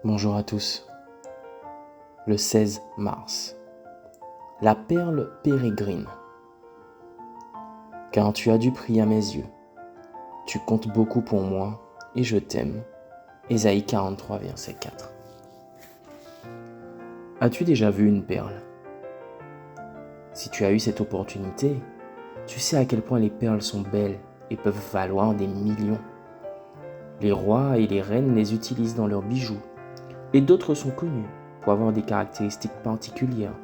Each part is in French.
Bonjour à tous. Le 16 mars. La perle pérégrine. Car tu as du prix à mes yeux. Tu comptes beaucoup pour moi et je t'aime. Ésaïe 43, verset 4. As-tu déjà vu une perle? Si tu as eu cette opportunité, tu sais à quel point les perles sont belles et peuvent valoir des millions. Les rois et les reines les utilisent dans leurs bijoux, et d'autres sont connus pour avoir des caractéristiques particulières,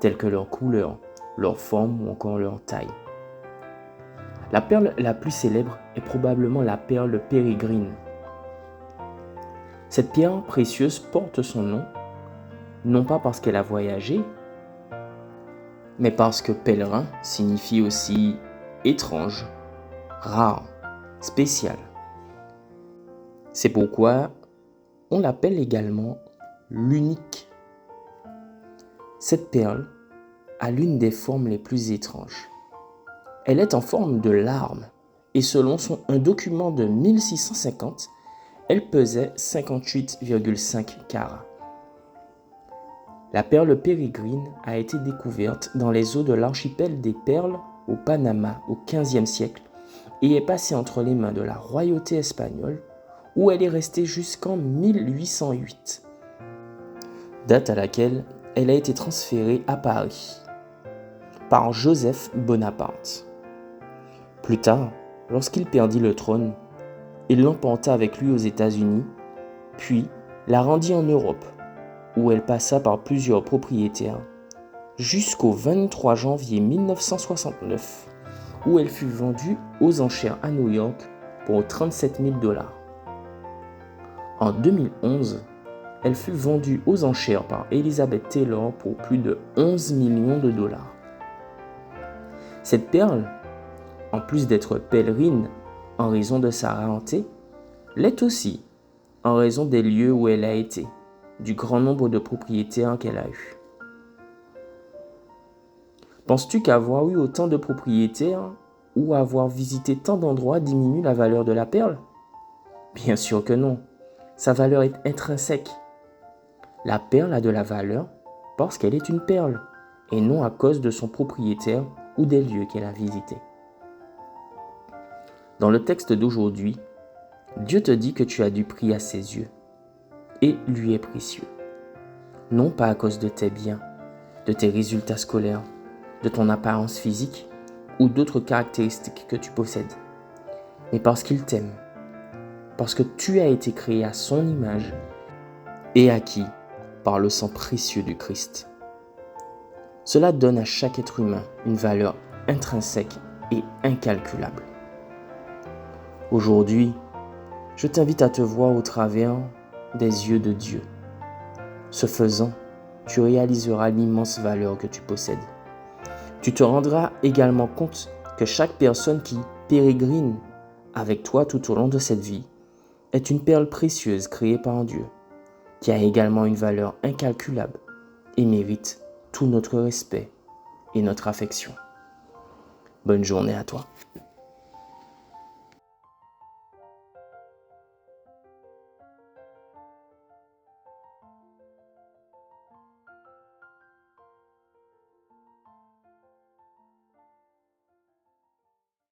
telles que leur couleur, leur forme ou encore leur taille. La perle la plus célèbre est probablement la perle pérégrine. Cette pierre précieuse porte son nom, non pas parce qu'elle a voyagé, mais parce que pèlerin signifie aussi étrange, rare, spécial. C'est pourquoi on l'appelle également l'unique. Cette perle a l'une des formes les plus étranges. Elle est en forme de larme et selon un document de 1650, elle pesait 58,5 carats. La perle pérégrine a été découverte dans les eaux de l'archipel des Perles au Panama au XVe siècle et est passée entre les mains de la royauté espagnole où elle est restée jusqu'en 1808, date à laquelle elle a été transférée à Paris par Joseph Bonaparte. Plus tard, lorsqu'il perdit le trône, il l'emporta avec lui aux États-Unis, puis la rendit en Europe, où elle passa par plusieurs propriétaires, jusqu'au 23 janvier 1969, où elle fut vendue aux enchères à New York pour 37 000 $. En 2011, elle fut vendue aux enchères par Elizabeth Taylor pour plus de 11 millions de $. Cette perle, en plus d'être pèlerine en raison de sa rareté, l'est aussi en raison des lieux où elle a été, du grand nombre de propriétaires qu'elle a eus. Penses-tu qu'avoir eu autant de propriétaires ou avoir visité tant d'endroits diminue la valeur de la perle? Bien sûr que non. Sa valeur est intrinsèque. La perle a de la valeur parce qu'elle est une perle et non à cause de son propriétaire ou des lieux qu'elle a visités. Dans le texte d'aujourd'hui, Dieu te dit que tu as du prix à ses yeux et lui est précieux. Non pas à cause de tes biens, de tes résultats scolaires, de ton apparence physique ou d'autres caractéristiques que tu possèdes, mais parce qu'il t'aime, parce que tu as été créé à son image et acquis par le sang précieux du Christ. Cela donne à chaque être humain une valeur intrinsèque et incalculable. Aujourd'hui, je t'invite à te voir au travers des yeux de Dieu. Ce faisant, tu réaliseras l'immense valeur que tu possèdes. Tu te rendras également compte que chaque personne qui pérégrine avec toi tout au long de cette vie est une perle précieuse créée par Dieu, qui a également une valeur incalculable et mérite tout notre respect et notre affection. Bonne journée à toi.